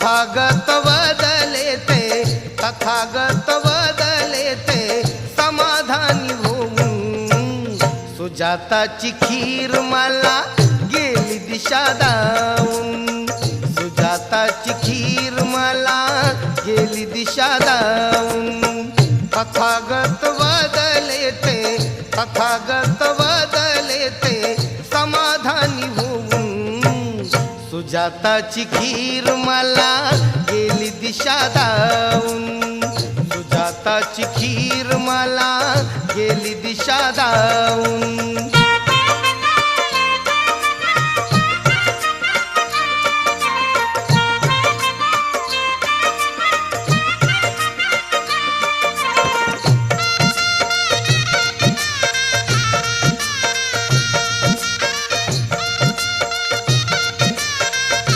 तथागत वदले ते तथागत वदले ते समाधानी होऊन सुजाताची खीर मला गेली दिशा दावून सुजाताची खीर मला गेली दिशा दावून तथागत वदले ते तथागत वदले ते समाधानी होऊन सुजाताची खीर मला गेली दिशा दावून सुजाताची खीर मला गेली दिशा दावून